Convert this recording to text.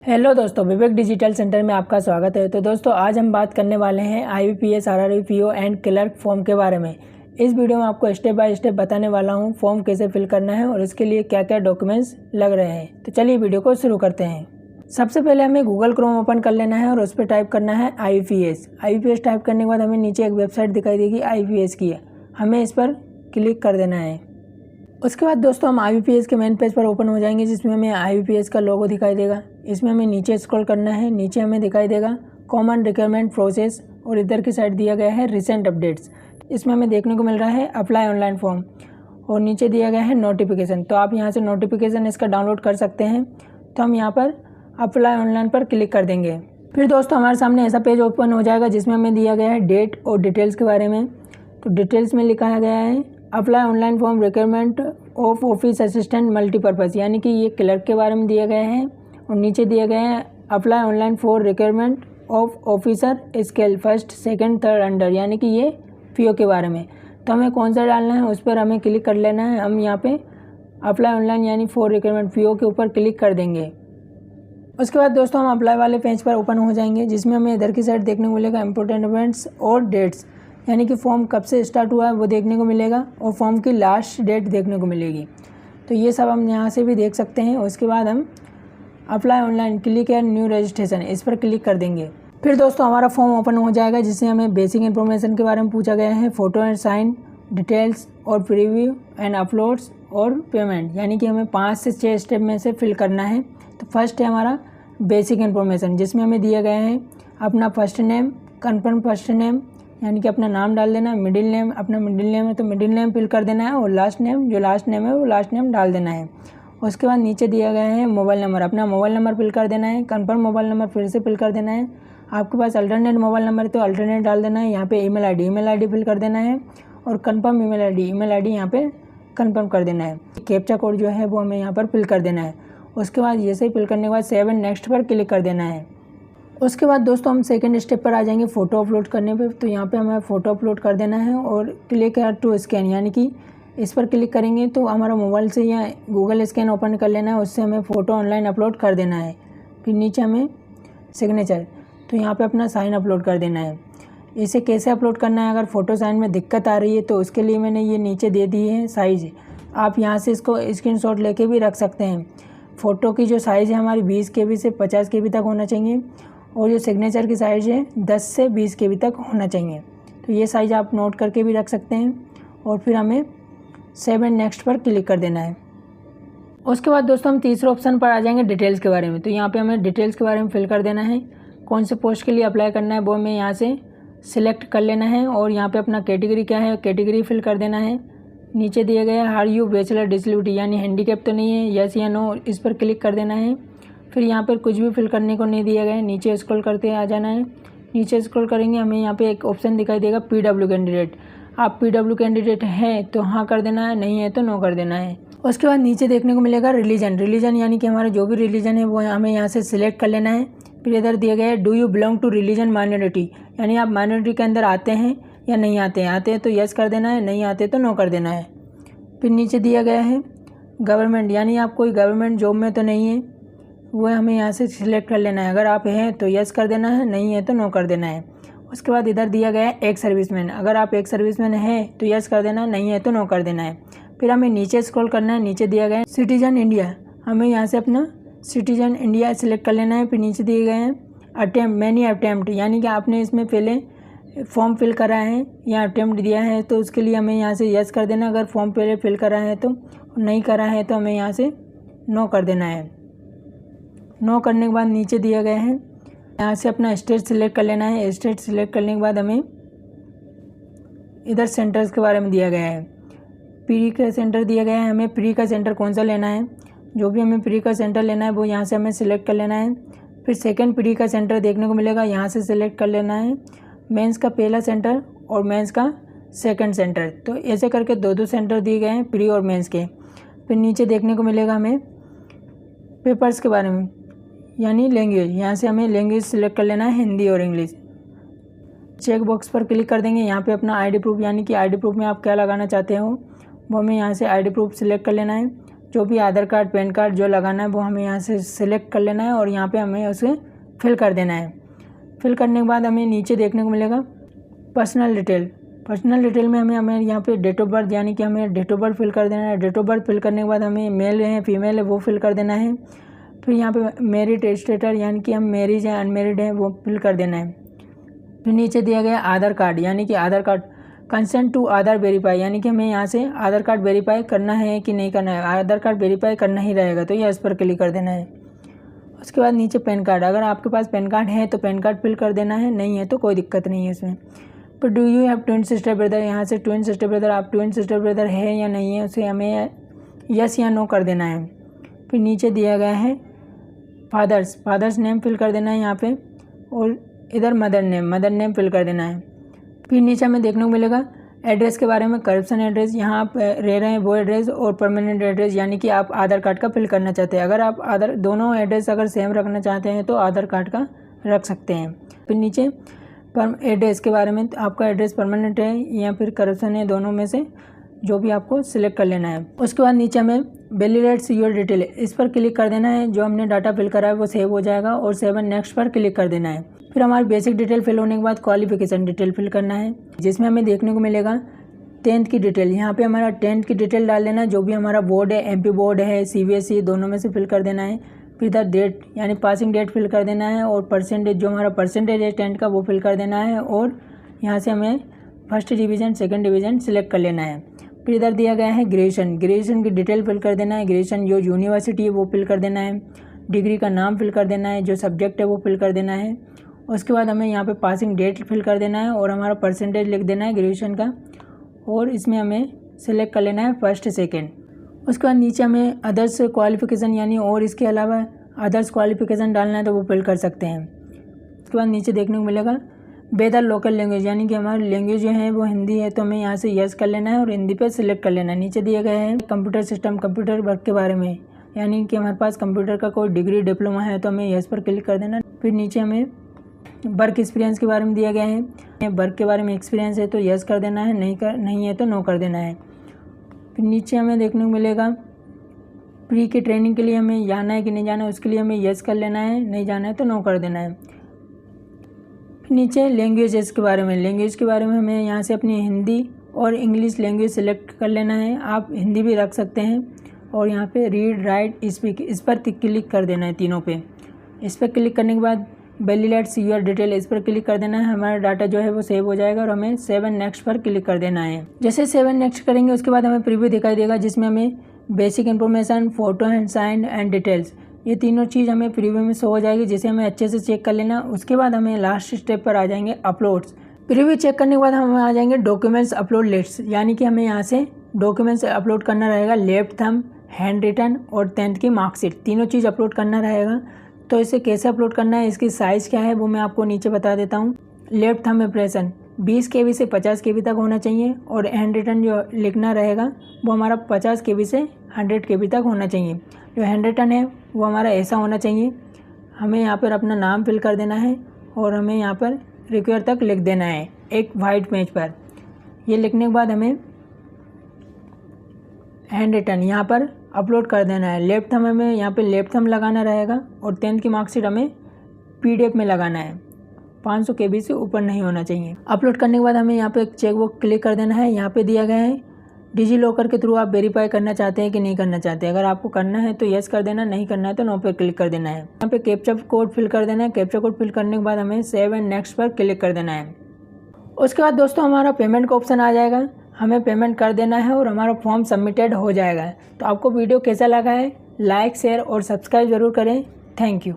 Hello दोस्तों, विवेक digital centre में आपका स्वागत है। तो दोस्तों, आज हम बात करने वाले हैं IBPS RRB PO and clerk form के बारे में। इस वीडियो में आपको स्टेप बाय स्टेप बताने वाला हूं फॉर्म कैसे फिल करना है और इसके लिए क्या क्या डॉक्यूमेंट्स लग रहे हैं। तो चलिए वीडियो को शुरू करते हैं। सबसे पहले हमें गूगल क्रोम ओपन कर लेना है और उस पर टाइप करना है IBPS टाइप करने के बाद हमें नीचे एक वेबसाइट दिखाई देगी IBPS की, हमें इस पर क्लिक कर देना है। उसके बाद दोस्तों हम IBPS के मेन पेज पर ओपन हो जाएंगे, जिसमें हमें IBPS का लोगो दिखाई देगा। इसमें हमें नीचे स्क्रॉल करना है, नीचे हमें दिखाई देगा कॉमन रिक्वायरमेंट प्रोसेस और इधर की साइड दिया गया है रिसेंट अपडेट्स। इसमें हमें देखने को मिल रहा है अप्लाई ऑनलाइन फॉर्म और नीचे दिया गया है नोटिफिकेशन। तो आप यहाँ से नोटिफिकेशन इसका डाउनलोड कर सकते हैं। तो हम यहाँ पर अप्लाई ऑनलाइन पर क्लिक कर देंगे। फिर दोस्तों हमारे सामने ऐसा पेज ओपन हो जाएगा, जिसमें हमें दिया गया है डेट और डिटेल्स के बारे में। तो डिटेल्स में लिखा गया है apply online form requirement of office assistant multipurpose, यानी कि ये क्लर्क के बारे में दिया गया है। और नीचे दिया गया है apply online for requirement of officer scale first second third under, यानी कि ये PO के बारे में। तो हमें कौन सा डालना है उस पर हमें क्लिक कर लेना है। हम यहाँ पे अप्लाई ऑनलाइन यानी फॉर रिक्वायरमेंट PO के ऊपर क्लिक कर देंगे। उसके बाद दोस्तों हम अप्लाई वाले पेज पर ओपन हो जाएंगे, जिसमें हमें इधर की साइड देखने को मिलेगा इंपॉर्टेंट इवेंट्स और डेट्स, यानी कि फॉर्म कब से स्टार्ट हुआ है वो देखने को मिलेगा और फॉर्म की लास्ट डेट देखने को मिलेगी। तो ये सब हम यहाँ से भी देख सकते हैं। उसके बाद हम apply online click and new registration इस पर क्लिक कर देंगे। फिर दोस्तों हमारा फॉर्म ओपन हो जाएगा, जिससे हमें बेसिक इन्फॉर्मेशन के बारे में पूछा गया है, फ़ोटो एंड साइन डिटेल्स और प्रीव्यू एंड अपलोड्स और पेमेंट, यानी कि हमें 5 से 6 स्टेप में से फिल करना है। तो फर्स्ट है हमारा बेसिक इन्फॉर्मेशन, जिसमें हमें दिया गया है अपना first name, confirm first name यानी कि अपना नाम डाल देना, मिडिल नेम अपना मिडिल नेम है तो मिडिल नेम फिल कर देना है और लास्ट नेम जो लास्ट नेम है वो लास्ट नेम डाल देना है। उसके बाद नीचे दिया गया है मोबाइल नंबर, अपना मोबाइल नंबर फिल कर देना है, कन्फर्म मोबाइल नंबर फिर से फिल कर देना है। आपके पास अल्टरनेट मोबाइल नंबर है तो अल्टरनेट डाल देना है। यहाँ पे ईमेल आईडी फिल कर देना है और कन्फर्म ईमेल आईडी यहाँ पे कन्फर्म कर देना है। कैप्चा कोड जो है वो हमें यहाँ पर फिल कर देना है। उसके बाद ये सही फिल करने के बाद सेव एंड नेक्स्ट पर क्लिक कर देना है। उसके बाद दोस्तों हम सेकंड स्टेप पर आ जाएंगे फ़ोटो अपलोड करने पे। तो यहाँ पे हमें फ़ोटो अपलोड कर देना है और क्लिक टू स्कैन, यानी कि इस पर क्लिक करेंगे तो हमारा मोबाइल से या गूगल स्कैन ओपन कर लेना है, उससे हमें फ़ोटो ऑनलाइन अपलोड कर देना है। फिर नीचे हमें सिग्नेचर, तो यहाँ पे अपना साइन अपलोड कर देना है। इसे कैसे अपलोड करना है, अगर फ़ोटो साइन में दिक्कत आ रही है तो उसके लिए मैंने ये नीचे दे दी है साइज़। आप यहाँ से इसको स्क्रीनशॉट लेके भी रख सकते हैं। फ़ोटो की जो साइज़ है हमारी 20 KB से 50 KB तक होना चाहिए और जो सिग्नेचर की साइज़ है 10 से 20 KB तक होना चाहिए। तो ये साइज़ आप नोट करके भी रख सकते हैं। और फिर हमें सेव एंड नेक्स्ट पर क्लिक कर देना है। उसके बाद दोस्तों हम तीसरे ऑप्शन पर आ जाएंगे डिटेल्स के बारे में। तो यहाँ पे हमें डिटेल्स के बारे में फिल कर देना है, कौन से पोस्ट के लिए अप्लाई करना है वो हमें यहाँ से सिलेक्ट कर लेना है और यहाँ पे अपना कैटेगरी क्या है कैटेगरी फिल कर देना है। नीचे दिया गया है आर यू बैचलर डिसेबिलिटी, यानी हैंडीकैप तो नहीं है, यस या नो इस पर क्लिक कर देना है। फिर यहाँ पर कुछ भी फिल करने को नहीं दिया गया है, नीचे स्क्रॉल करते आ जाना है। नीचे स्क्रॉल करेंगे हमें यहाँ पे एक ऑप्शन दिखाई देगा PW कैंडिडेट। आप PW कैंडिडेट हैं तो हाँ कर देना है, नहीं है तो नो कर देना है। उसके बाद नीचे देखने को मिलेगा रिलीजन यानी कि हमारा जो भी रिलीजन है वो हमें यहाँ से सिलेक्ट कर लेना है। फिर इधर दिया गया है do you belong to religion minority, यानी आप माइनॉरिटी के अंदर आते हैं या नहीं आते हैं। आते हैं तो यस कर देना है, नहीं आते तो नो कर देना है। फिर नीचे दिया गया है गवर्नमेंट, यानी आप कोई गवर्नमेंट जॉब में तो नहीं है, वो हमें यहाँ से सिलेक्ट कर लेना है। अगर आप हैं तो यस कर देना है, नहीं है तो नो कर देना है। उसके बाद इधर दिया गया है एक सर्विसमैन, अगर आप एक सर्विसमैन हैं तो यस कर देना है, नहीं है तो नो कर देना है। फिर हमें नीचे स्क्रॉल करना है, नीचे दिया गया है सिटीजन इंडिया, हमें यहाँ से अपना सिटीजन इंडिया सिलेक्ट कर लेना है। फिर नीचे दिए गए हैं मैनी अटैम्प्ट, यानी कि आपने इसमें पहले फॉर्म फिल करा है या अटैम्प्ट दिया है तो उसके लिए हमें यहाँ से यस कर देना। अगर फॉर्म पहले फिल करा है तो नहीं करा है तो हमें यहाँ से नो कर देना है। नो करने के बाद नीचे दिया गया है यहाँ से अपना स्टेट सिलेक्ट कर लेना है। स्टेट सिलेक्ट करने के बाद हमें इधर सेंटर्स के बारे में दिया गया है, प्री का सेंटर दिया गया है, हमें प्री का सेंटर कौन सा लेना है। जो भी हमें प्री का सेंटर लेना है वो यहाँ से हमें सिलेक्ट कर लेना है। फिर सेकंड प्री का सेंटर देखने को मिलेगा, यहाँ से सिलेक्ट कर लेना है। मेंस का पहला सेंटर और मेंस का सेकंड सेंटर, तो ऐसे करके दो सेंटर दिए गए हैं प्री और मेंस के। फिर नीचे देखने को मिलेगा हमें पेपर्स के बारे में, यानी लैंग्वेज, यहाँ से हमें लैंग्वेज सिलेक्ट कर लेना है, हिंदी और इंग्लिश। चेक बॉक्स पर क्लिक कर देंगे। यहाँ पे अपना ID प्रूफ, यानी कि ID प्रूफ में आप क्या लगाना चाहते हो वो हमें यहाँ से ID प्रूफ सिलेक्ट कर लेना है। जो भी आधार कार्ड पैन कार्ड जो लगाना है वो हमें यहाँ से सिलेक्ट कर लेना है और यहाँ पे हमें उसे फिल कर देना है। फिल करने के बाद हमें नीचे देखने को मिलेगा पर्सनल डिटेल। पर्सनल डिटेल में हमें यहाँ पे डेट ऑफ बर्थ यानी कि हमें डेट ऑफ बर्थ फिल कर देना है। डेट ऑफ बर्थ फिल करने के बाद हमें मेल है फीमेल है वो फिल कर देना है। फिर यहाँ पे मैरिड स्टेटस यानी कि हम मैरिज हैं अनमेरिड हैं वो फिल कर देना है। फिर नीचे दिया गया आधार कार्ड यानी कि Aadhaar card consent to Aadhaar verify यानी कि हमें यहाँ से आधार कार्ड वेरीफाई करना है कि नहीं करना है। आधार कार्ड वेरीफाई करना ही रहेगा तो इस पर क्लिक कर देना है। उसके बाद नीचे पैन कार्ड, अगर आपके पास पैन कार्ड है तो पैन कार्ड फिल कर देना है, नहीं है तो कोई दिक्कत नहीं है इसमें। फिर do you have twin sister brother, यहाँ से ट्विन सिस्टर ब्रदर आप ट्विन सिस्टर ब्रदर है या नहीं है उसे हमें यस या नो कर देना है। फिर नीचे दिया गया है फादर्स नेम फिल कर देना है यहाँ पे और इधर मदर नेम फिल कर देना है। फिर नीचे हमें देखने को मिलेगा एड्रेस के बारे में, करप्शन एड्रेस, यहाँ आप रह रहे हैं वो एड्रेस और परमानेंट एड्रेस यानी कि आप आधार कार्ड का फिल करना चाहते हैं। अगर आप दोनों एड्रेस अगर सेम रखना चाहते हैं तो आधार कार्ड का रख सकते हैं। फिर नीचे एड्रेस के बारे में, आपका एड्रेस परमानेंट है या फिर करप्शन है, दोनों में से जो भी आपको सिलेक्ट कर लेना है। उसके बाद नीचे हमें वैलिडेट्स योर डिटेल, इस पर क्लिक कर देना है। जो हमने डाटा फिल करा है वो सेव हो जाएगा और सेव एंड नेक्स्ट पर क्लिक कर देना है। फिर हमारी बेसिक डिटेल फिल होने के बाद क्वालिफिकेशन डिटेल फिल करना है, जिसमें हमें देखने को मिलेगा 10th की डिटेल। यहाँ पे हमारा 10th की डिटेल डाल देना है, जो भी हमारा बोर्ड है, MP बोर्ड है, CBSE, दोनों में से फिल कर देना है। फिर इधर डेट यानी पासिंग डेट फिल कर देना है और परसेंटेज, जो हमारा परसेंटेज है 10th का वो फिल कर देना है और यहाँ से हमें first division second division select कर लेना है। फिर इधर दिया गया है ग्रेजुएशन की डिटेल फिल कर देना है। ग्रेजुएशन जो यूनिवर्सिटी है वो फिल कर देना है। डिग्री का नाम फिल कर देना है, जो सब्जेक्ट है वो फिल कर देना है। उसके बाद हमें यहाँ पे पासिंग डेट फिल कर देना है और हमारा परसेंटेज लिख देना है ग्रेजुएशन का और इसमें हमें सिलेक्ट कर लेना है फर्स्ट सेकेंड। उसके बाद नीचे हमें अदर्स क्वालिफिकेशन यानी और इसके अलावा अदर्स क्वालिफिकेशन डालना है तो वो फिल कर सकते हैं। उसके बाद नीचे देखने को मिलेगा वेदर लोकल लैंग्वेज यानी कि हमारी लैंग्वेज जो है वो हिंदी है तो हमें यहाँ से यस कर लेना है और हिंदी पे सिलेक्ट कर लेना है। नीचे दिए गए हैं कंप्यूटर सिस्टम, कंप्यूटर वर्क के बारे में, यानी कि हमारे पास कंप्यूटर का कोई डिग्री डिप्लोमा है तो हमें यस पर क्लिक कर देना। फिर नीचे हमें वर्क एक्सपीरियंस के बारे में दिया गया है, वर्क के बारे में एक्सपीरियंस है तो यस कर देना है, नहीं है तो नो कर देना है। फिर नीचे हमें देखने को मिलेगा प्री की ट्रेनिंग के लिए हमें जाना है कि नहीं जाना है, उसके लिए हमें यस कर लेना है, नहीं जाना है तो नो कर देना है। फिर नीचे लैंग्वेजेस के बारे में, लैंग्वेज के बारे में हमें यहाँ से अपनी हिंदी और इंग्लिश लैंग्वेज सेलेक्ट कर लेना है। आप हिंदी भी रख सकते हैं और यहाँ पे रीड राइट स्पीक इस पर क्लिक कर देना है तीनों पे। इस पर क्लिक करने के बाद वैलिडेट्स योर डिटेल इस पर क्लिक कर देना है। हमारा डाटा जो है वो सेव हो जाएगा और हमें सेव एंड नेक्स्ट पर क्लिक कर देना है। जैसे सेव एंड नेक्स्ट करेंगे उसके बाद हमें प्रीव्यू दिखाई देगा, जिसमें हमें basic information, photo and sign and details, ये तीनों चीज़ हमें प्रीव्यू में शो हो जाएगी, जिसे हमें अच्छे से चेक कर लेना। उसके बाद हमें लास्ट स्टेप पर आ जाएंगे अपलोड्स। प्रीव्यू चेक करने के बाद हम आ जाएंगे डॉक्यूमेंट्स अपलोड लिस्ट, यानी कि हमें यहाँ से डॉक्यूमेंट्स अपलोड करना रहेगा। लेफ्ट थंब, हैंड रिटन और 10th की मार्कशीट, तीनों चीज़ अपलोड करना रहेगा। तो इसे कैसे अपलोड करना है, इसकी साइज़ क्या है वो मैं आपको नीचे बता देता हूँ। लेफ्ट थंब इम्प्रेशन 20 KB से 50 KB तक होना चाहिए और हैंड रिटन जो लिखना रहेगा वो हमारा 50 KB से 100 KB तक होना चाहिए। जो हैंड रिटन है वो हमारा ऐसा होना चाहिए। हमें यहाँ पर अपना नाम फिल कर देना है और हमें यहाँ पर रिक्वायर तक लिख देना है एक वाइट पेज पर। ये लिखने के बाद हमें हैंड रिटन यहाँ पर अपलोड कर देना है। लेफ्ट थंब हमें यहाँ पे लेफ्ट थंब लगाना रहेगा और 10th की मार्कशीट हमें PDF में लगाना है। 500 KB से ऊपर नहीं होना चाहिए। अपलोड करने के बाद हमें यहाँ पे एक चेक बॉक्स क्लिक कर देना है। यहाँ पे दिया गया है डिजी लॉकर के थ्रू आप वेरीफाई करना चाहते हैं कि नहीं करना चाहते। अगर आपको करना है तो यस कर देना, नहीं करना है तो नो पे क्लिक कर देना है। यहाँ पे कैप्चा कोड फिल कर देना है। कैप्चा कोड फिल करने के बाद हमें सेव एंड नेक्स्ट पर क्लिक कर देना है। उसके बाद दोस्तों हमारा पेमेंट का ऑप्शन आ जाएगा, हमें पेमेंट कर देना है और हमारा फॉर्म सबमिटेड हो जाएगा। तो आपको वीडियो कैसा लगा है, लाइक शेयर और सब्सक्राइब ज़रूर करें। Thank you.